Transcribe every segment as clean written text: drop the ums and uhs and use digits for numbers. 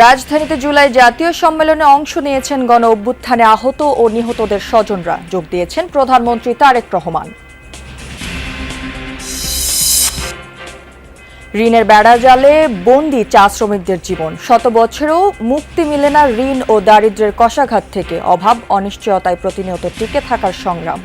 রাজধানীতে জুলাই জাতীয় সম্মেলনে অংশ নিয়েছেন গণ অভ্যুত্থানে আহত ও নিহতদের স্বজনরা। যোগ দিয়েছেন প্রধানমন্ত্রী তারেক রহমান। ঋণের বেড়াজালে বন্দী চা শ্রমিকদের জীবন। শত বছরেও মুক্তি মিলে না ঋণ ও দারিদ্র্যের কষাঘাত থেকে। অভাব অনিশ্চয়তায় প্রতিনিয়ত টিকে থাকার সংগ্রাম।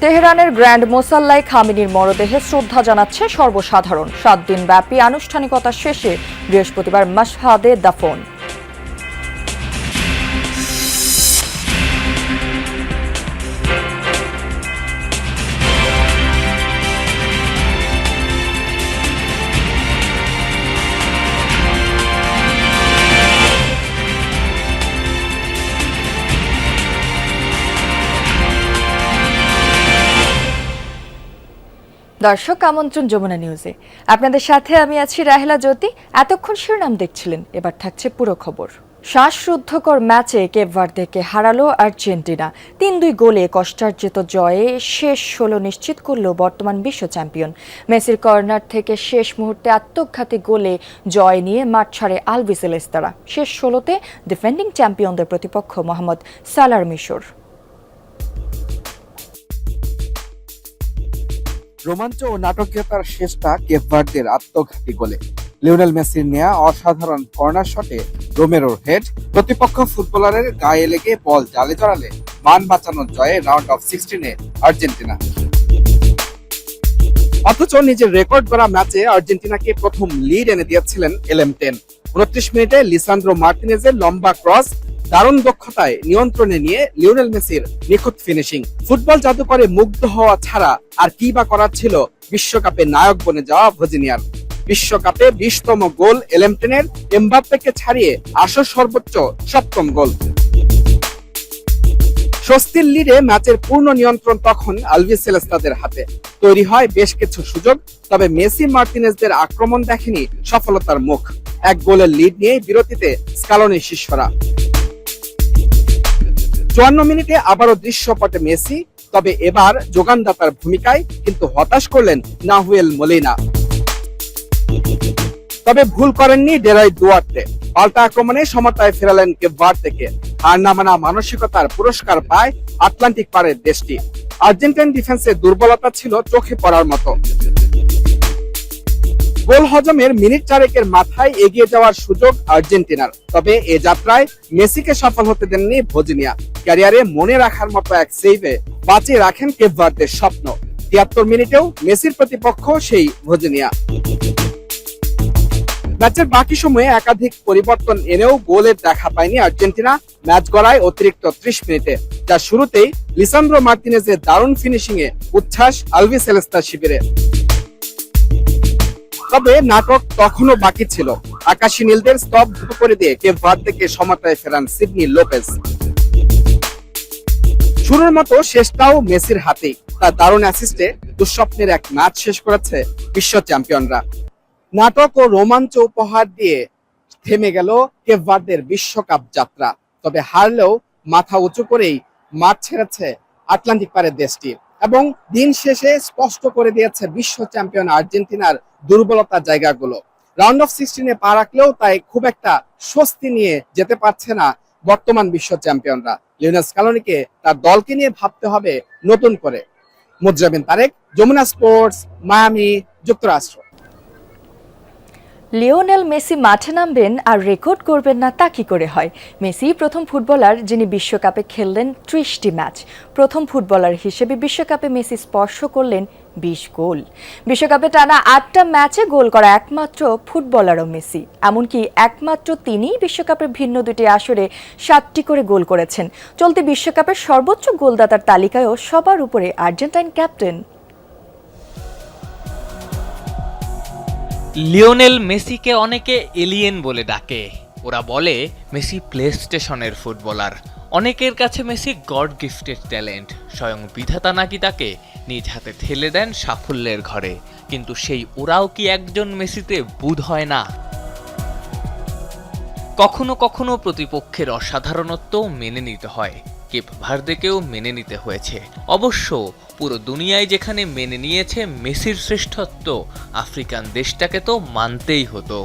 তেহরানের গ্র্যান্ড মোসাল্লায় খামেনির মরদেহে শ্রদ্ধা জানাচ্ছে সর্বসাধারণ। 7 দিন ব্যাপী আনুষ্ঠানিকতা শেষে বৃহস্পতিবার মাশহাদে দাফন। দর্শক, আমন্ত্রণ যমুনা নিউজে। আপনাদের সাথে আমি আছি রাহেলা জ্যোতি। এতক্ষণ শিরোনাম দেখছিলেন, এবার থাকছে পুরো খবর। শ্বাসরুদ্ধকর ম্যাচে কেপ ভার্দেকে হারালো আর্জেন্টিনা। 3-2 গোলে কষ্টার্জিত জয়ে শেষ 16 নিশ্চিত করল বর্তমান বিশ্ব চ্যাম্পিয়ন। মেসির কর্নার থেকে শেষ মুহূর্তে আত্মঘাতী গোলে জয় নিয়ে মাঠ ছাড়ে আলবিসেলেস্তারা। শেষ 16তে ডিফেন্ডিং চ্যাম্পিয়নদের প্রতিপক্ষ মোহাম্মদ সালার মিশর। রোমাঞ্চ ও নাটকীয়তার শেষটা কেপ ভার্দের আত্মঘাতী গোলে। লিওনেল মেসির নেয়া অসাধারণ কর্নার শটে রোমেরোর হেড, প্রতিপক্ষ ফুটবলারের গায়ে লেগে বল জালে জড়ালে মান বাঁচানোর জয়ে রাউন্ড অফ 16-এ আর্জেন্টিনা। অথচ নিজের রেকর্ড গড়া ম্যাচে আর্জেন্টিনাকে প্রথম লিড এনে দিয়েছিলেন LM10। 29 মিনিটে লিসান্দ্রো মার্টিনেজের লম্বা ক্রস দারুণ দক্ষতায় নিয়ন্ত্রণে নিয়ে লিওনেল মেসির নিখুঁত ফিনিশিং। ফুটবল জাদুকরে মুগ্ধ হওয়া ছাড়া আর কি বা করার ছিল বিশ্বকাপে নায়ক বনে যাওয়া ভজিনিয়ার। বিশ্বকাপে 20তম গোল LM10-এর, এমবাপ্পেকে ছাড়িয়ে আসর সর্বোচ্চ 7ম গোল। স্বস্তির লিডে ম্যাচের পূর্ণ নিয়ন্ত্রণ তখন আলবিসেলেস্তাদের হাতে। তৈরি হয় বেশ কিছু সুযোগ, তবে মেসি মার্টিনেজদের আক্রমণ দেখেনি সফলতার মুখ। 1 গোলের লিড নিয়ে বিরতিতে স্কালোনি শিষ্যরা। 54 মিনিটে আবারও দৃশ্যপটে মেসি, তবে এবার যোগানদাতার ভূমিকায়, কিন্তু হতাশ করলেন নাহুয়েল মোলিনা। তবে ভুল করেননি ডেরাই দুয়ার্তে। পাল্টা আক্রমণে সমতায় ফেরালেন কেপ ভার্দেকে। হার না মানা মানসিকতার পুরস্কার পায় আটলান্টিক পারের দেশটি। আর্জেন্টাইন ডিফেন্সের দুর্বলতা ছিল চোখে পড়ার মতো। গোল হজমের মিনিট 4 মাথায় এগিয়ে যাওয়ার সুযোগ আর্জেন্টিনার, তবে এ যাত্রায় মেসিকে সফল হতে দেননি ভজিনিয়া। ক্যারিয়ারে মনে রাখার মতো এক সেভে বাঁচিয়ে রাখেন কেপ ভার্দের স্বপ্ন। 73 মিনিটেও মেসির প্রতিপক্ষ সেই ভজিনিয়া। ম্যাচের বাকি সময়ে একাধিক পরিবর্তন এনেও গোলের দেখা পায়নি আর্জেন্টিনা। ম্যাচ গড়ায় অতিরিক্ত 30 মিনিটে, যা শুরুতেই লিসান্দ্রো মার্টিনেজের দারুণ ফিনিশিং এ উচ্ছ্বাস আলবিসেলেস্তা শিবিরে। তবে নাটক তখনও বাকি ছিল। আকাশী নীলদের স্তব্ধ করে দিয়ে কেপ ভার্দেকে সমতায় ফেরান সিডনি লোপেজ। শুরুর মতো শেষটাও মেসির হাতেই। তার দারুণ অ্যাসিস্টে দুঃস্বপ্নের এক ম্যাচ শেষ করেছে বিশ্ব চ্যাম্পিয়নরা। নাটক ও রোমাঞ্চ উপহার দিয়ে থেমে গেল কেপ ভার্দের বিশ্বকাপ যাত্রা। তবে হারলেও মাথা উঁচু করেই মাঠ ছেড়েছে আটলান্টিক পারের দেশটি, এবং দিন শেষে স্পষ্ট করে দিয়েছে বিশ্ব চ্যাম্পিয়ন আর্জেন্টিনার দুর্বলতার জায়গাগুলো। রাউন্ড অফ 16-এ পা রাখলেও তাই খুব একটা স্বস্তি নিয়ে যেতে পারছে না বর্তমান বিশ্ব চ্যাম্পিয়নরা। লিওনেল স্কালোনিকে তার দলকে নিয়ে ভাবতে হবে নতুন করে। মুজরাবিন তারেক, যমুনা স্পোর্টস, মায়ামি, যুক্তরাষ্ট্র। লিওনেল মেসি মাঠে নামবেন আর রেকর্ড করবেন না, তা কি করে হয়? মেসি প্রথম ফুটবলার যিনি বিশ্বকাপে খেললেন 30টি ম্যাচ। প্রথম ফুটবলার হিসেবে বিশ্বকাপে মেসি স্পর্শ করলেন 20 গোল। বিশ্বকাপে টানা 8টা ম্যাচে গোল করা একমাত্র ফুটবলারও মেসি। এমনকি একমাত্র তিনিই বিশ্বকাপের ভিন্ন 2টি আসরে 7টি করে গোল করেছেন। চলতি বিশ্বকাপের সর্বোচ্চ গোলদাতার তালিকায়ও সবার উপরে আর্জেন্টাইন ক্যাপ্টেন। লিওনেল মেসিকে অনেকে এলিয়েন বলে ডাকে। ওরা বলে মেসি প্লে স্টেশনের ফুটবলার। অনেকের কাছে মেসি গড গিফটেড ট্যালেন্ট। স্বয়ং বিধাতা নাকি তাকে নিজ হাতে ঠেলে দেন সাফল্যের ঘরে। কিন্তু সেই ওরাও কি একজন মেসিতে বোধ হয় না? কখনো কখনো প্রতিপক্ষের অসাধারণত্ব মেনে নিতে হয়, কেপ ভার্দেকেও মেনে নিতে হয়েছে। অবশ্য পুরো দুনিয়ায় যেখানে মেনে নিয়েছে মেসির শ্রেষ্ঠত্ব, আফ্রিকান দেশটাকে তো মানতেই হতো।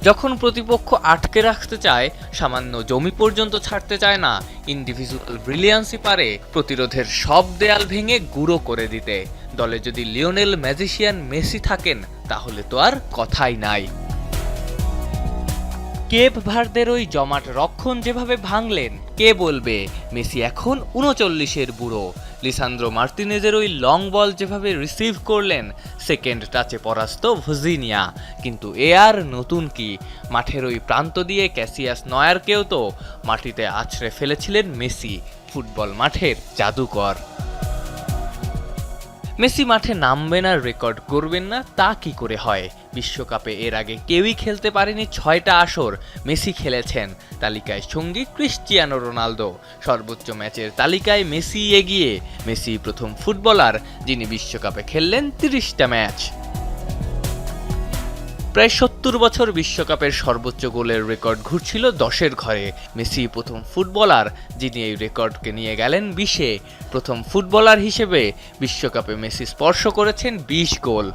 যখন প্রতিপক্ষ আটকে রাখতে চায়, সামান্য জমি পর্যন্ত ছাড়তে চায় না, ইন্ডিভিজুয়াল ব্রিলিয়ান্সই পারে প্রতিরোধের সব দেয়াল ভেঙে গুঁড়ো করে দিতে। দলে যদি লিওনেল ম্যাজিশিয়ান মেসি থাকেন তাহলে তো আর কথাই নাই। কেপ ভার্দের ওই জমাট রক্ষণ যেভাবে ভাঙলেন, কে বলবে মেসি এখন 39-এর বুড়ো? লিসান্দ্রো মার্তিনেজের ওই লং বল যেভাবে রিসিভ করলেন, সেকেন্ড টাচে পরাস্ত ভজিনিয়া। কিন্তু এ আর নতুন কি, মাঠের ওই প্রান্ত দিয়ে ক্যাসিয়াস নয়ারকেও তো মাটিতে আছড়ে ফেলেছিলেন মেসি, ফুটবল মাঠের জাদুকর। মেসি মাঠে নামবেন আর রেকর্ড করবেন না, তা কি করে হয়? বিশ্বকাপে এর আগে কেউই খেলতে পারেনি 6টা আসর, মেসি খেলেছেন। তালিকায় সঙ্গী ক্রিশ্চিয়ানো রোনালদো। সর্বোচ্চ ম্যাচের তালিকায় মেসি এগিয়ে। মেসি প্রথম ফুটবলার যিনি বিশ্বকাপে খেললেন 30টা ম্যাচ। প্রায় 70 বছর বিশ্বকাপের সর্বোচ্চ গোলের রেকর্ড ঘুরছিল 10-এর ঘরে। মেসি প্রথম ফুটবলার যিনি এই রেকর্ডকে নিয়ে গেলেন 20-এ। প্রথম ফুটবলার হিসেবে বিশ্বকাপে মেসি স্পর্শ করেছেন 20 গোল।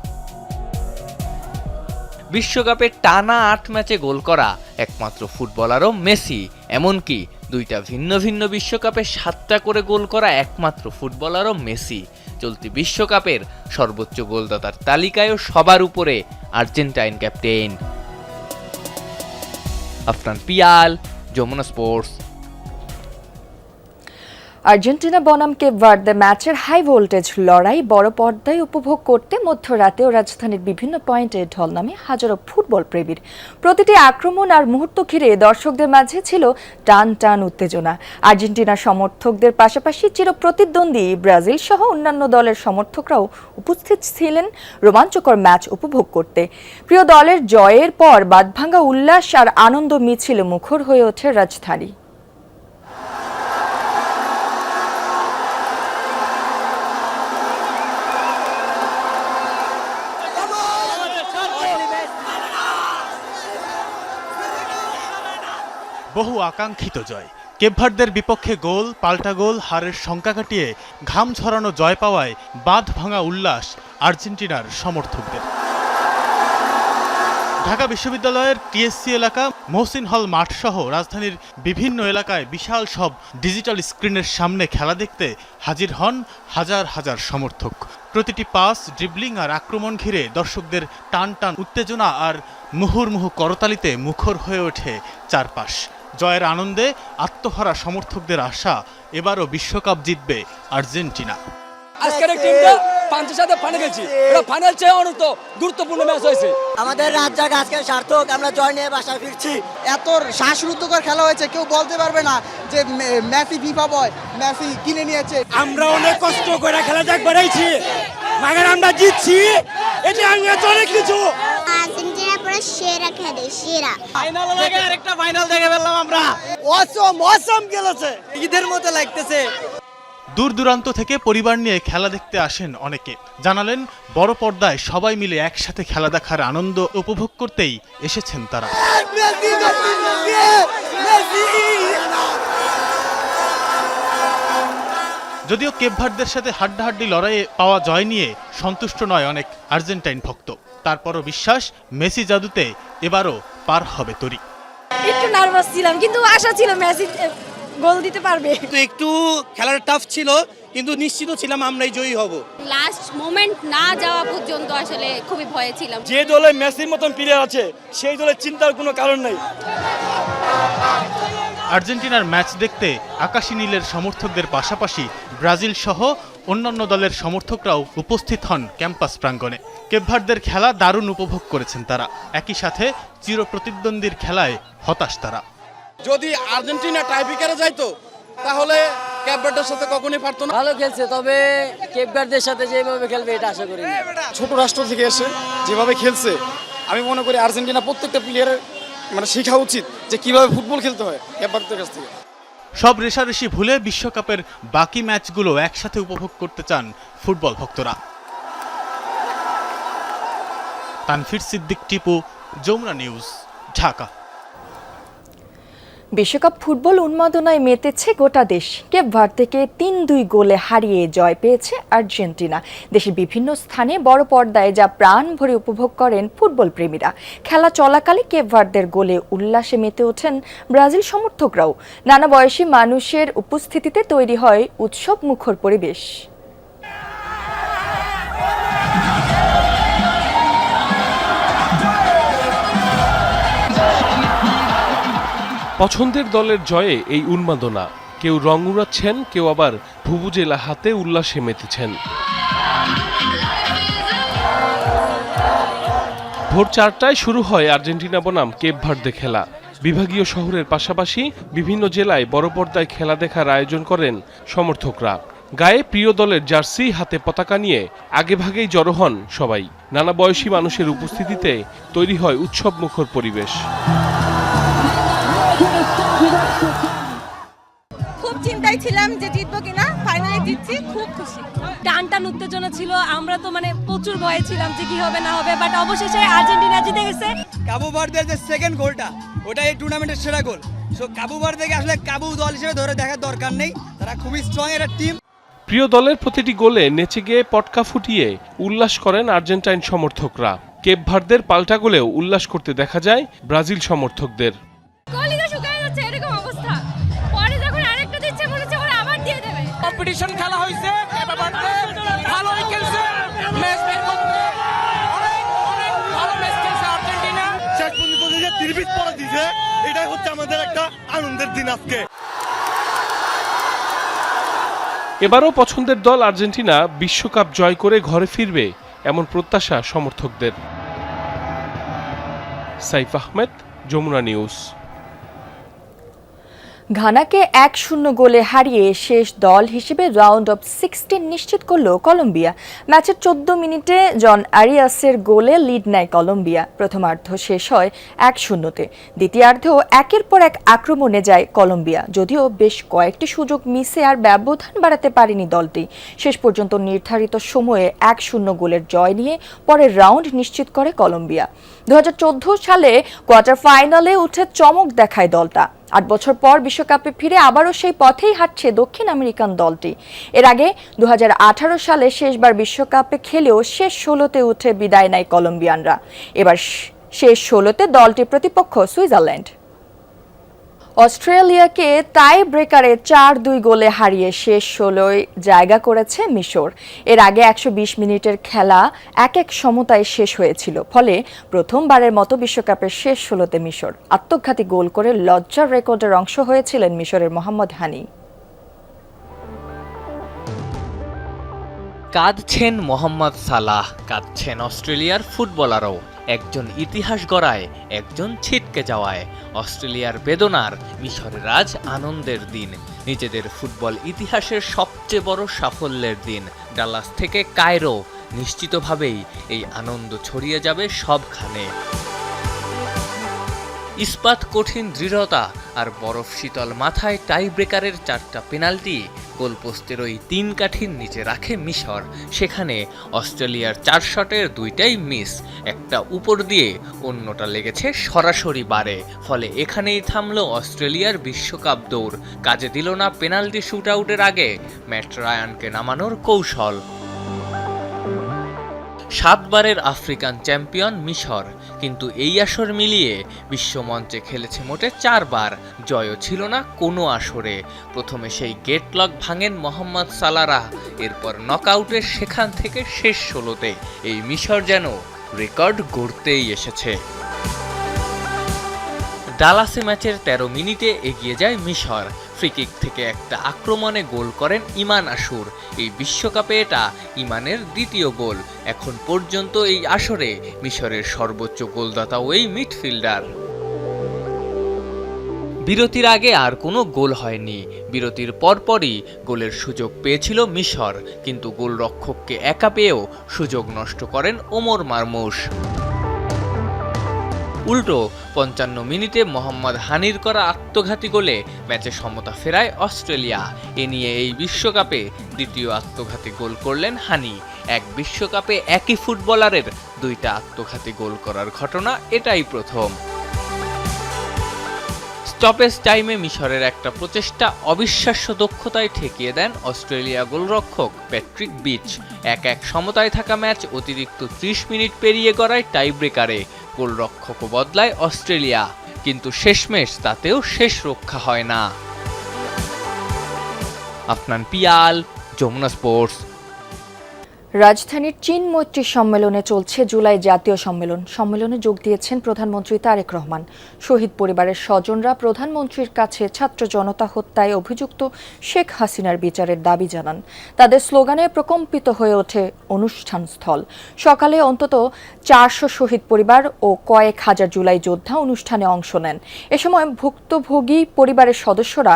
বিশ্বকাপে টানা 8 ম্যাচে গোল করা একমাত্র ফুটবলারও মেসি। এমনকি 2টা ভিন্ন ভিন্ন বিশ্বকাপে 7টা করে গোল করা একমাত্র ফুটবলারও মেসি। চলতি বিশ্বকাপের সর্বোচ্চ গোলদাতার তালিকায়ও সবার উপরে Argentine captain. Afran Piyal, Jamuna sports. Argentina বনাম কেপ ভার্দে ম্যাচের হাই ভোল্টেজ লড়াই বড় পর্দায় উপভোগ করতে মধ্যরাতেও রাজধানীর বিভিন্ন পয়েন্টে ঢল নামে হাজারো ফুটবল প্রেমীর। প্রতিটি আক্রমণ আর মুহূর্ত ঘিরে দর্শকদের মাঝে ছিল টান টান উত্তেজনা। আর্জেন্টিনা সমর্থকদের পাশাপাশি চিরপ্রতিদ্বন্দ্বী ব্রাজিল সহ অন্যান্য দলের সমর্থকরাও উপস্থিত ছিলেন রোমাঞ্চকর ম্যাচ উপভোগ করতে। প্রিয় দলের জয়ের পর বাঁধভাঙা উল্লাস আর আনন্দ মিছিলে মুখর হয়ে ওঠে রাজধানী। বহু আকাঙ্ক্ষিত জয়, কেপ ভার্দের বিপক্ষে গোল পাল্টা গোল, হারের শঙ্কা কাটিয়ে ঘাম ঝরানো জয় পাওয়ায় বাঁধ ভাঙা উল্লাস আর্জেন্টিনার সমর্থকদের। ঢাকা বিশ্ববিদ্যালয়ের টিএসসি এলাকা, মহসিন হল মাঠ সহ রাজধানীর বিভিন্ন এলাকায় বিশাল সব ডিজিটাল স্ক্রিনের সামনে খেলা দেখতে হাজির হন হাজার হাজার সমর্থক। প্রতিটি পাস, ড্রিবলিং আর আক্রমণ ঘিরে দর্শকদের টান টান উত্তেজনা আর মুহুর্মুহু করতালিতে মুখর হয়ে ওঠে চারপাশ। জয়ের আনন্দে আত্মহারা সমর্থকদের আশা, এবারও বিশ্বকাপ জিতবে আর্জেন্টিনা। আজকের টিমটা ফ্রান্সের সাথে ফাইনাল খেলছি, এটা ফাইনাল চেয়ে অনেক গুরুত্বপূর্ণ ম্যাচ হয়েছে। আমাদের রাত জাগা আজকে সার্থক, আমরা জয় নিয়ে বাসায় ফিরছি। এত শ্বাসরুদ্ধকর খেলা হয়েছে, কেউ বলতে পারবে না যে মেসি ফিফা বয়, মেসি কিনে নিয়েছে। আমরা অনেক কষ্ট করে খেলা যাক বাড়াইছি, মাগার আমরা জিতছি, এটা অনেক কিছু। আর্জেন্টিনা পুরো সেরা খেলে, সেরা। ফাইনাল লাগে, আরেকটা ফাইনাল দেখে ফেললাম আমরা। অসম খেলেছে, ঈদের মতো লাগতেছে। দূর দূরান্ত থেকে পরিবার নিয়ে খেলা দেখতে আসেন অনেকে। জানালেন বড় পর্দায় সবাই মিলে একসাথে খেলা দেখার আনন্দ উপভোগ করতেই এসেছেন তারা। যদিও কেপ ভার্দের সাথে হাড্ডাহাড্ডি লড়াইয়ে পাওয়া জয় নিয়ে সন্তুষ্ট নয় অনেক আর্জেন্টাইন ভক্ত, তারপরও বিশ্বাস মেসি জাদুতে এবারও পার হবে তরি। একটু নার্ভাস ছিলাম, কিন্তু আশা ছিল মেসি গোল দিতে পারবে। একটু খেলার টাফ ছিল, কিন্তু নিশ্চিত ছিলাম আমরাই জয়ী হব। লাস্ট মোমেন্ট না যাওয়া পর্যন্ত আসলে খুবই ভয়ে ছিলাম। যে দলে মেসির মতন প্লেয়ার আছে, সেই দলে চিন্তার কোনো কারণ নেই। আর্জেন্টিনার ম্যাচ দেখতে আকাশী নীলের সমর্থকদের পাশাপাশি ব্রাজিল সহ অন্যান্য দলের সমর্থকরাও উপস্থিত হন ক্যাম্পাস প্রাঙ্গণে। কেপ ভার্দের খেলা দারুণ উপভোগ করেছেন তারা। একই সাথে চিরপ্রতিদ্বন্দ্বীর খেলায় হতাশ তারা। যদি আর্জেন্টিনা টাইব্রেকারে যাইতো তাহলে কেপ ভার্দের সাথে কখনোই পারতো না। ভালো খেলছে, তবে কেপ ভার্দের সাথে যেভাবে খেলবে এটা আশা করি। ছোট রাষ্ট্র থেকে এসে যেভাবে খেলছে, আমি মনে করি আর্জেন্টিনা প্রত্যেকটা প্লেয়ারের শেখা উচিত যে কিভাবে ফুটবল খেলতে হয় কেপ ভার্দের কাছ থেকে। সব রেশারেশি ভুলে বিশ্বকাপের বাকি ম্যাচগুলো একসাথে উপভোগ করতে চান ফুটবল ভক্তরা। তানফির সিদ্দিক, টিপু, যমুনা নিউজ, ঢাকা। বিশ্বকাপ ফুটবল উন্মাদনায় মেতেছে গোটা দেশ। কেপ ভার্দেকে ৩-২ গোলে হারিয়ে জয় পেয়েছে আর্জেন্টিনা। দেশের বিভিন্ন স্থানে বড় পর্দায় যা প্রাণ ভরে উপভোগ করেন ফুটবল প্রেমীরা। খেলা চলাকালে কেপ ভার্দের গোলে উল্লাসে মেতে ওঠেন ব্রাজিল সমর্থকরাও। নানা বয়সী মানুষের উপস্থিতিতে তৈরি হয় উৎসব মুখর পরিবেশ। পছন্দের দলের জয়ে এই উন্মাদনা, কেউ রং উড়াচ্ছেন, কেউ আবার ভুবুজেলা হাতে উল্লাসে মেতেছেন। ভোর 4টায় শুরু হয় আর্জেন্টিনা বনাম কেপ ভার্দে খেলা। বিভাগীয় শহরের পাশাপাশি বিভিন্ন জেলায় বড় পর্দায় খেলা দেখার আয়োজন করেন সমর্থকরা। গায়ে প্রিয় দলের জার্সি, হাতে পতাকা নিয়ে আগেভাগেই জড়ো হন সবাই। নানা বয়সী মানুষের উপস্থিতিতে তৈরি হয় উৎসব মুখর পরিবেশ। খুব চিন্তায় ছিলাম যে জিতবো কিনা, ফাইনালি জিতছি, খুব খুশি। টান উত্তেজনা ছিল, আমরা তো প্রচুর ভয়ে ছিলাম যে কি হবে না হবে, বাট অবশেষে আর্জেন্টিনা জিতে গেছে। কাবু ভার্দের যে সেকেন্ড গোলটা, ওটা এই টুর্নামেন্টের সেরা গোল। সো কাবু ভার্দেকে আসলে কাবু দল হিসেবে ধরে দেখার দরকার নেই, তারা খুবই স্ট্রং একটা টিম। প্রিয় দলের প্রতিটি গোলে নেচে গিয়ে পটকা ফুটিয়ে উল্লাস করেন আর্জেন্টাইন সমর্থকরা। কেপ ভার্দের পাল্টা গোলেও উল্লাস করতে দেখা যায় ব্রাজিল সমর্থকদের। কম্পিটিশন খেলা হয়েছে, ভালোই খেলছে, ম্যাচ বের করতে অনেক ভালো ম্যাচ খেলছে আর্জেন্টিনা। শেষ পর্যন্ত যে 30 পরে দিছে, এটাই হচ্ছে আমাদের একটা আনন্দের দিন আজকে। এবারও পছন্দের দল আর্জেন্টিনা বিশ্বকাপ জয় করে ঘরে ফিরবে, এমন প্রত্যাশা সমর্থকদের। সাইফ আহমেদ, যমুনা নিউজ। ঘানাকে 1-0 গোলে হারিয়ে শেষ দল হিসেবে রাউন্ড অফ 16 নিশ্চিত করল কলম্বিয়া। ম্যাচের 14 মিনিটে জন আরিয়াসের গোলে লিড নেয় কলম্বিয়া। প্রথমার্ধ শেষ হয় 1-0-তে। দ্বিতীয়ার্ধেও একের পর এক আক্রমণে যায় কলম্বিয়া, যদিও বেশ কয়েকটি সুযোগ মিসে আর ব্যবধান বাড়াতে পারেনি দলটি। শেষ পর্যন্ত নির্ধারিত সময়ে 1-0 গোলের জয় নিয়ে পরের রাউন্ড নিশ্চিত করে কলম্বিয়া। 2014 সালে কোয়ার্টার ফাইনালে উঠে চমক দেখায় দলটা। 8 বছর পর বিশ্বকাপে ফিরে আবারও সেই পথেই হাঁটছে দক্ষিণ আমেরিকান দলটি। এর আগে 2018 সালে শেষবার বিশ্বকাপে খেলেও শেষ 16তে উঠে বিদায় নেয় কলম্বিয়ানরা। এবার শেষ 16তে দলটির প্রতিপক্ষ সুইজারল্যান্ড। অস্ট্রেলিয়াকে টাই ব্রেকারে 4-2 গোলে হারিয়ে শেষ 16য় জায়গা করেছে মিশর। এর আগে 120 মিনিটের খেলা 1-1 সমতায় শেষ হয়েছিল। ফলে প্রথমবারের মতো বিশ্বকাপের শেষ 16তে মিশর। আত্মঘাতী গোল করে লজ্জার রেকর্ডের অংশ হয়েছিলেন মিশরের মোহাম্মদ হানি। কাঁদছেন মোহাম্মদ সালাহ, কাঁদছেন অস্ট্রেলিয়ার ফুটবলারও। একজন ইতিহাস গড়ায়, একজন ছিটকে যাওয়ায়। অস্ট্রেলিয়ার বেদনার, মিশরের আজ আনন্দের দিন। নিজেদের ফুটবল ইতিহাসের সবচেয়ে বড় সাফল্যের দিন। ডালাস থেকে কায়রো, নিশ্চিতভাবেই এই আনন্দ ছড়িয়ে যাবে সবখানে। ইস্পাত কঠিন দৃঢ়তা আর বরফ শীতল মাথায় টাই ব্রেকারের 4টা পেনাল্টি গোলপোস্টের ওই 3 কাঠির নিচে রাখে মিশর। সেখানে অস্ট্রেলিয়ার 4 শটের 2টাই মিস, একটা উপর দিয়ে, অন্যটা লেগেছে সরাসরি বারে। ফলে এখানেই থামলো অস্ট্রেলিয়ার বিশ্বকাপ দৌড়। কাজে দিল না পেনাল্টি শুট আউটের আগে ম্যাট রায়ানকে নামানোর কৌশল। 7 বারের আফ্রিকান চ্যাম্পিয়ন মিশর, কিন্তু এই আসর মিলিয়ে বিশ্বমঞ্চে খেলেছে মোটে 4 বার। জয়ও ছিল না কোনো আসরে। প্রথমে সেই গেটলক ভাঙেন মোহাম্মদ সালাহ, এরপর নকআউটের সেখান থেকে শেষ 16তে এই মিশর যেন রেকর্ড গড়তেই এসেছে। ডালাসে ম্যাচের 13 মিনিটে এগিয়ে যায় মিশর। ফ্রিকিক থেকে একটা আক্রমণে গোল করেন ইমান আশুর। এই বিশ্বকাপে এটা ইমানের দ্বিতীয় গোল। এখন পর্যন্ত এই আসরে মিশরের সর্বোচ্চ গোলদাতাও এই মিডফিল্ডার। বিরতির আগে আর কোনো গোল হয়নি। বিরতির পরপরই গোলের সুযোগ পেয়েছিল মিশর, কিন্তু গোলরক্ষককে একা পেয়েও সুযোগ নষ্ট করেন ওমর মারমুশ। উল্টো 55 মিনিটে মোহাম্মদ হানির করা আত্মঘাতী গোলে ম্যাচে সমতা ফেরায় অস্ট্রেলিয়া। এ নিয়ে এই বিশ্বকাপে দ্বিতীয় আত্মঘাতী গোল করলেন হানি। এক বিশ্বকাপে একই ফুটবলারের 2টা আত্মঘাতী গোল করার ঘটনা এটাই প্রথম। স্টপেজ টাইমে মিশরের একটা প্রচেষ্টা অবিশ্বাস্য দক্ষতায় ঠেকিয়ে দেন অস্ট্রেলিয়া গোলরক্ষক প্যাট্রিক বিচ। 1-1 সমতায় থাকা ম্যাচ অতিরিক্ত 30 মিনিট পেরিয়ে গড়ায় টাই ব্রেকারে। গোলরক্ষকও বদলায় অস্ট্রেলিয়া, কিন্তু শেষমেশ তাতেও শেষ রক্ষা হয় না। আফনান পিয়াল, যমুনা স্পোর্টস। রাজধানীর চীন মৈত্রী সম্মেলনে চলছে জুলাই জাতীয় সম্মেলন। সম্মেলনে যোগ দিয়েছেন প্রধানমন্ত্রী তারেক রহমান। শহীদ পরিবারের স্বজনরা প্রধানমন্ত্রীর কাছে ছাত্র জনতা হত্যায় অভিযুক্ত শেখ হাসিনার বিচারের দাবি জানান। তাদের স্লোগানে প্রকম্পিত হয়ে ওঠে অনুষ্ঠানস্থল। সকালে অন্তত 400 শহীদ পরিবার ও কয়েক হাজার জুলাই যোদ্ধা অনুষ্ঠানে অংশ নেন। এ সময় ভুক্তভোগী পরিবারের সদস্যরা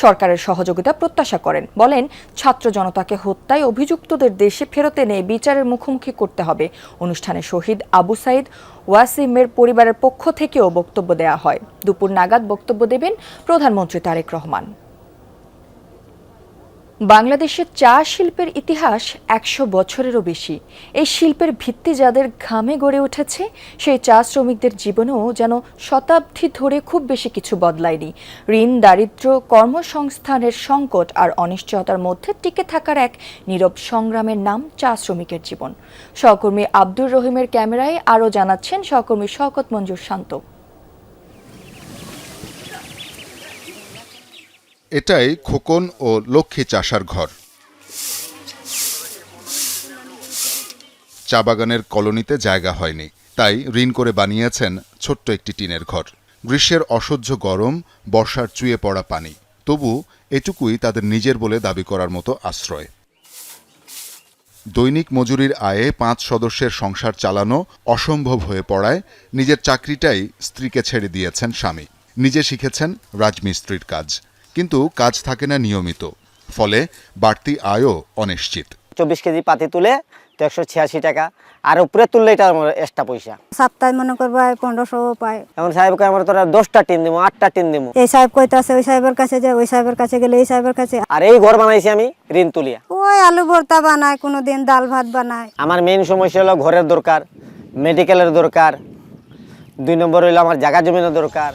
সরকারের সহযোগিতা প্রত্যাশা করেন। বলেন, ছাত্র জনতাকে হত্যায় অভিযুক্তদের দেশে ফেরত এনে বিচারের মুখোমুখি করতে হবে। অনুষ্ঠানে শহীদ আবু সাইদ ওয়াসিমের পরিবারের পক্ষ থেকেও বক্তব্য দেওয়া হয়। দুপুর নাগাদ বক্তব্য দেবেন প্রধানমন্ত্রী তারেক রহমান। বাংলাদেশের চা শিল্পের ইতিহাস 100 বছরেরও বেশি। এই শিল্পের ভিত্তি যাদের ঘামে গড়ে উঠেছে, সেই চা শ্রমিকদের জীবনেও যেন শতাব্দী ধরে খুব বেশি কিছু বদলায়নি। ঋণ, দারিদ্র্য, কর্মসংস্থানের সংকট আর অনিশ্চয়তার মধ্যে টিকে থাকার এক নীরব সংগ্রামের নাম চা শ্রমিকের জীবন। সহকর্মী আব্দুর রহিমের ক্যামেরায় আরও জানাচ্ছেন সহকর্মী শওকত মঞ্জুর শান্ত। এটাই খোকন ও লক্ষ্মী চাষার ঘর। চা বাগানের কলোনিতে জায়গা হয়নি, তাই ঋণ করে বানিয়েছেন ছোট্ট একটি টিনের ঘর। গ্রীষ্মের অসহ্য গরম, বর্ষার চুয়ে পড়া পানি, তবু এটুকুই তাদের নিজের বলে দাবি করার মতো আশ্রয়। দৈনিক মজুরির আয়ে 5 সদস্যের সংসার চালানো অসম্ভব হয়ে পড়ায় নিজের চাকরিটাই স্ত্রীকে ছেড়ে দিয়েছেন স্বামী। নিজে শিখেছেন রাজমিস্ত্রির কাজ, কিন্তু কাজ থাকে না নিয়মিত, ফলে বাড়তি আয়ও অনিশ্চিত। 24 কেজি পাতি তুলে 186 টাকা, আর উপরে তুললে এটা এক্সট্রা পয়সা। সপ্তাহে মনে করবো 1500 পায়। এমন সাহেবকে আমরা তোরা 10টা টিন দিব, 8টা টিন দিব। এই সাহেব কইতাছে ওই সাহেবের কাছে যায়, ওই সাহেবের কাছে গেলে এই সাহেবের কাছে। আর এই ঘর বানাইছি আমি ঋণ তুলিয়া। ওই আলু ভর্তা বানায়, কোনোদিন ডাল ভাত বানায়। আমার মেইন সমস্যা হলো ঘরের দরকার, মেডিকেলের দরকার, 2 নম্বর হইলো আমার জায়গা জমিনের দরকার।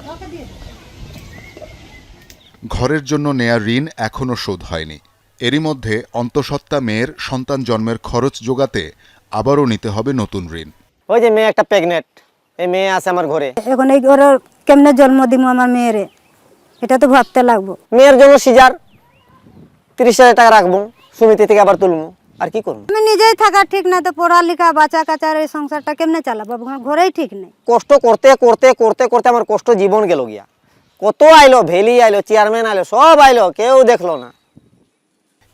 ঘরের জন্য নেয়া ঋণ এখনও শোধ হয়নি। এরই মধ্যে অন্তঃসত্ত্বা মেয়ের সন্তান জন্মের খরচ জোগাতে আবারও নিতে হবে নতুন ঋণ। ওই যে মেয়ে একটা প্রেগনেন্ট, এই মেয়ে আছে আমার ঘরে। এখন এই ঘরে কেমনে জন্ম দিব আমার মেয়েরে, এটা তো ভাবতে লাগবো। মেয়ের জন্য সিজার 30,000 টাকা রাখবো, সমিতি থেকে আবার তুলবো, আর কি করবো। আমি নিজেই থাকা ঠিক না, তো পড়ালেখা বাচ্চা কাচার এই সংসারটা কেমনে চালাবো, ঘরেই ঠিক নেই। কষ্ট করতে করতে করতে করতে আমার কষ্ট জীবন গেল গিয়া। কত আইলো, ভেলি আইলো, চেয়ারম্যান আইলো, সব আইলো, কেউ দেখলো না।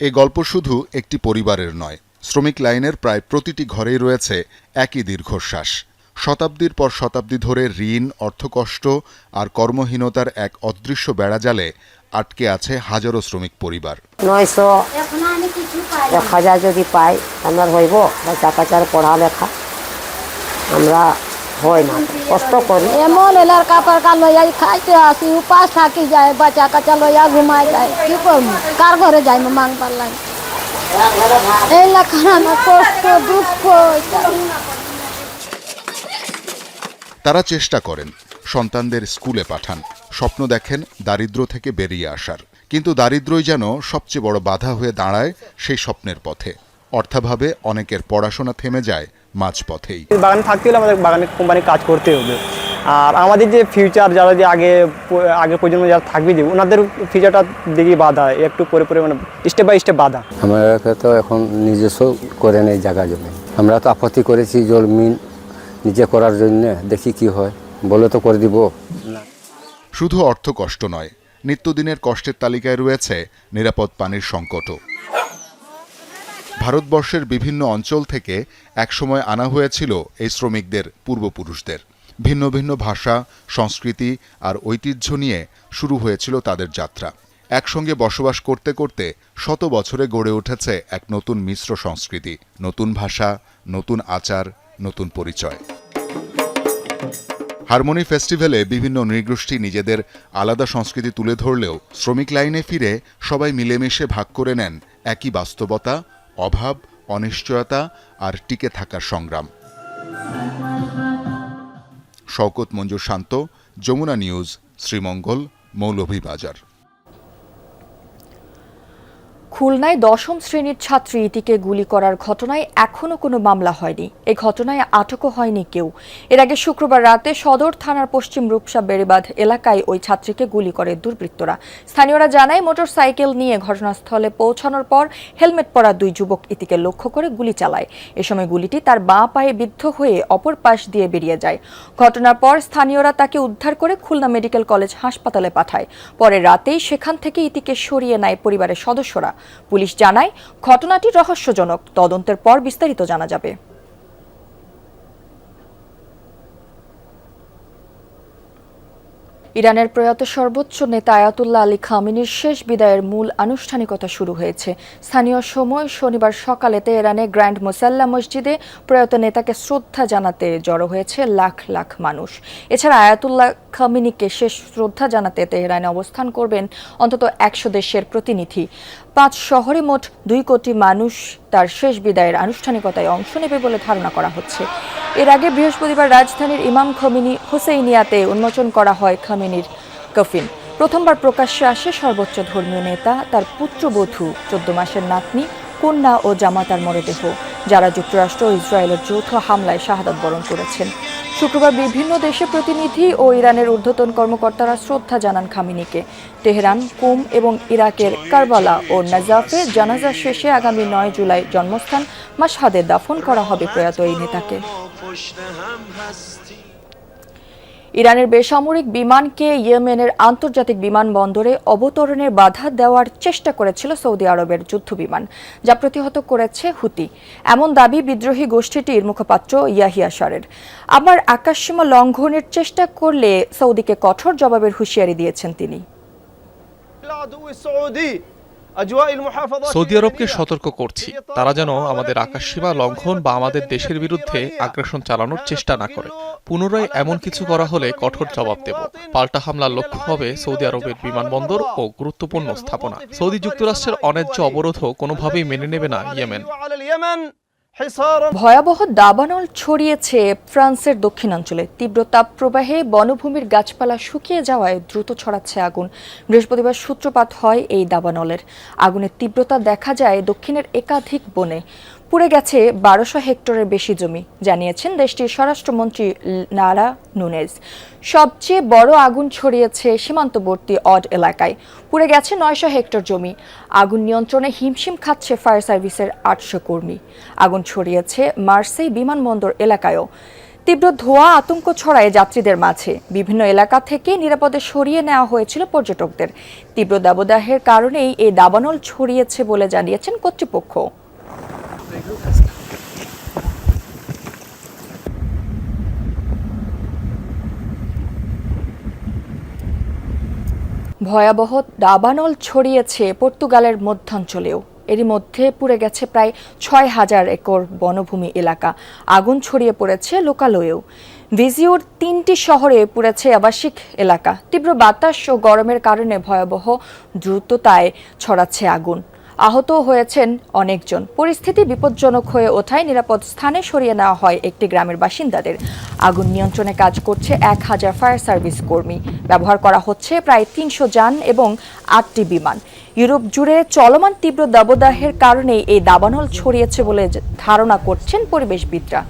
এই গল্প শুধু একটি পরিবারের নয়, শ্রমিক লাইনের প্রায় প্রতিটি ঘরেই রয়েছে একই দীর্ঘশ্বাস। শতাব্দীর পর শতাব্দী ধরে ঋণ, অর্থকষ্ট আর কর্মহীনতার এক অদৃশ্য বেড়াজালে আটকে আছে হাজারো শ্রমিক পরিবার। 900 1000 যদি পাই আমরা হইব, বাচ্চা কাচার পড়ালেখা আমরা হয় না, কষ্ট করি। এমন এলার কাপড় কাল লইয়া খাইতে আসি, উপাস থাকি যায়, বাচ্চা কাচা লইয়া ঘুমাই যায়, কি করবো, কার ঘরে যাই মাং পারলাই। এই লেখার আমার কষ্ট দুঃখ। তারা চেষ্টা করেন, সন্তানদের স্কুলে পাঠান, স্বপ্ন দেখেন দারিদ্র্য থেকে বেরিয়ে আসার, কিন্তু দারিদ্র্যই যেন সবচেয়ে বড় বাধা হয়ে দাঁড়ায় সেই স্বপ্নের পথে। অর্থাভাবে অনেকের পড়াশোনা থেমে যায় মাঝপথেই। বাগানে থাকতে হলে আমাদের বাগানে কোম্পানি কাজ করতে হবে, আর আমাদের যে ফিউচার যারা যে আগে প্রজন্ম যারা থাকবে, যে ওনাদের ফিউচারটা দেখি বাধা, একটু পরে পরে মানে স্টেপ বাই স্টেপ বাধা। আমাকে তো এখন নিজস্ব করে নেই জায়গা জমি, আমরা তো আপত্তি করেছি জমিন নিজে করার জন্য, দেখি কি হয়, বলে তো করে দিব। শুধু অর্থ কষ্ট নয়, নিত্যদিনের কষ্টের তালিকায় রয়েছে নিরাপদ পানির সংকটও। ভারতবর্ষের বিভিন্ন অঞ্চল থেকে একসময় আনা হয়েছিল এই শ্রমিকদের পূর্বপুরুষদের। ভিন্ন ভিন্ন ভাষা, সংস্কৃতি আর ঐতিহ্য নিয়ে শুরু হয়েছিল তাদের যাত্রা। একসঙ্গে বসবাস করতে করতে শত বছরে গড়ে উঠেছে এক নতুন মিশ্র সংস্কৃতি, নতুন ভাষা, নতুন আচার, নতুন পরিচয়। হারমোনি ফেস্টিভ্যালে বিভিন্ন নৃগোষ্ঠী নিজেদের আলাদা সংস্কৃতি তুলে ধরলেও শ্রমিক লাইনে ফিরে সবাই মিলেমিশে ভাগ করে নেন একই বাস্তবতা, অভাব, অনিশ্চয়তা আর টিকে থাকার সংগ্রাম। শওকত মঞ্জুর শান্ত, যমুনা নিউজ, শ্রীমঙ্গল, মৌলভীবাজার। খুলনায় 10ম শ্রেণীর ছাত্রী ইতিকে গুলি করার ঘটনায় এখনো কোনো মামলা হয়নি। এই ঘটনায় আটকও হয়নি কেউ। এর আগে শুক্রবার রাতে সদর থানার পশ্চিম রূপসা বেড়িবাঁধ এলাকায় ওই ছাত্রীকে গুলি করে দুর্বৃত্তরা। স্থানীয়রা জানায় মোটরসাইকেল নিয়ে ঘটনাস্থলে পৌঁছানোর পর হেলমেট পরা দুই যুবক ইতিকে লক্ষ্য করে গুলি চালায়। এ সময় গুলিটি তার বাঁ পায়ে বিদ্ধ হয়ে অপর পাশ দিয়ে বেরিয়ে যায়। ঘটনার পর স্থানীয়রা তাকে উদ্ধার করে খুলনা মেডিকেল কলেজ হাসপাতালে পাঠায়। পরে রাতেই সেখান থেকে ইতিকে সরিয়ে নেয় পরিবারের সদস্যরা। পুলিশ জানায় ঘটনাটি রহস্যজনক, তদন্তের পর বিস্তারিত জানা যাবে। ইরানের প্রয়াত সর্বোচ্চ নেতা আয়াতুল্লাহ আলী খামেনির শেষ বিদায়ের মূল আনুষ্ঠানিকতা শুরু হয়েছে। স্থানীয় সময় শনিবার সকালে তেহরানে গ্র্যান্ড মুসাল্লা মসজিদে প্রয়াত নেতাকে শ্রদ্ধা জানাতে জড়ো হয়েছে লাখ লাখ মানুষ। এছাড়া আয়াতুল্লাহ খামেনিকে শেষ শ্রদ্ধা জানাতে তেহরানে অবস্থান করবেন অন্তত 100 দেশের প্রতিনিধি। 5 শহরে মোট 2 কোটি মানুষ তার শেষ বিদায়ের আনুষ্ঠানিকতায় অংশ নেবে বলে ধারণা করা হচ্ছে। এর আগে বৃহস্পতিবার রাজধানীর ইমাম খোমেনি হুসেইনিয়াতে উন্মোচন করা হয় খামেনির কফিন। প্রথমবার প্রকাশ্যে আসে সর্বোচ্চ ধর্মীয় নেতা, তার পুত্রবধূ, 14 মাসের নাতনি, কন্যা ও জামাতার মরদেহ, যারা যুক্তরাষ্ট্র ও ইসরায়েলের যৌথ হামলায় শাহাদাত বরণ করেছেন। শুক্রবার বিভিন্ন দেশের প্রতিনিধি ও ইরানের ঊর্ধ্বতন কর্মকর্তারা শ্রদ্ধা জানান খামেনিকে। তেহরান, কুম এবং ইরাকের কারবালা ও নাজাফে জানাজা শেষে আগামী 9 জুলাই জন্মস্থান মাশহাদে দাফন করা হবে প্রয়াত এই নেতাকে। ইরানের বেসামরিক বিমানকে ইয়েমেনের আন্তর্জাতিক বিমানবন্দরে অবতরণের বাধা দেওয়ার চেষ্টা করেছিল সৌদি আরবের যুদ্ধবিমান, যা প্রতিহত করেছে হুতি। এমন দাবি বিদ্রোহী গোষ্ঠীটির মুখপাত্র ইয়াহিয়া শারের। আবার আকাশসীমা লঙ্ঘনের চেষ্টা করলে সৌদিকে কঠোর জবাবের হুঁশিয়ারি দিয়েছেন তিনি। সৌদি আরবকে সতর্ক করছি, তারা যেন আমাদের আকাশসীমা লঙ্ঘন বা আমাদের দেশের বিরুদ্ধে আগ্রাসন চালানোর চেষ্টা না করে। পুনরায় এমন কিছু করা হলে কঠোর জবাব দেব। পাল্টা হামলার লক্ষ্য হবে সৌদি আরবের বিমানবন্দর ও গুরুত্বপূর্ণ স্থাপনা। সৌদি যুক্তরাষ্ট্রের অন্যায্য অবরোধও কোনোভাবেই মেনে নেবে না ইয়েমেন। ভয়াবহ দাবানল ছড়িয়েছে ফ্রান্সের দক্ষিণাঞ্চলে। তীব্র তাপপ্রবাহে বনভূমির গাছপালা শুকিয়ে যাওয়ায় দ্রুত ছড়াচ্ছে আগুন। বৃহস্পতিবার সূত্রপাত হয় এই দাবানলের। আগুনের তীব্রতা দেখা যায় দক্ষিণের একাধিক বনে। পুড়ে গেছে 1200 হেক্টরের বেশি জমি, জানিয়েছেন দেশটির স্বরাষ্ট্রমন্ত্রী নারা নুনেজ। সবচেয়ে বড় আগুন ছড়িয়েছে সীমান্তবর্তী অড এলাকায়। পুড়ে গেছে 900 হেক্টর জমি। আগুন নিয়ন্ত্রণে হিমশিম খাচ্ছে ফায়ার সার্ভিসের 800 কর্মী। আগুন ছড়িয়েছে মার্সেই বিমানবন্দর এলাকায়ও। তীব্র ধোঁয়া আতঙ্ক ছড়ায় যাত্রীদের মাঝে। বিভিন্ন এলাকা থেকে নিরাপদে সরিয়ে নেওয়া হয়েছিল পর্যটকদের। তীব্র দাবদাহের কারণেই এই দাবানল ছড়িয়েছে বলে জানিয়েছেন কর্তৃপক্ষ। ভয়াবহ দাবানল ছড়িয়েছে পর্তুগালের মধ্যাঞ্চলেও। এরই মধ্যে পুড়ে গেছে প্রায় 6000 একর বনভূমি এলাকা। আগুন ছড়িয়ে পড়েছে লোকালয়েও। ভিজিওর 3টি শহরে পুড়েছে আবাসিক এলাকা। তীব্র বাতাস ও গরমের কারণে ভয়াবহ দ্রুততায় ছড়াচ্ছে আগুন। আহত হয়েছেন অনেকজন। পরিস্থিতি বিপজ্জনক হয়ে ওঠায় নিরাপদ স্থানে সরিয়ে নেওয়া হয় একটি গ্রামের বাসিন্দাদের। আগুন নিয়ন্ত্রণে কাজ করছে 1000 ফায়ার সার্ভিস কর্মী। ব্যবহার করা হচ্ছে প্রায় 300 যান এবং 8টি বিমান। ইউরোপ জুড়ে চলমান তীব্র দাবদাহের কারণে এই দাবানল ছড়িয়েছে বলে ধারণা করছেন পরিবেশবিদরা।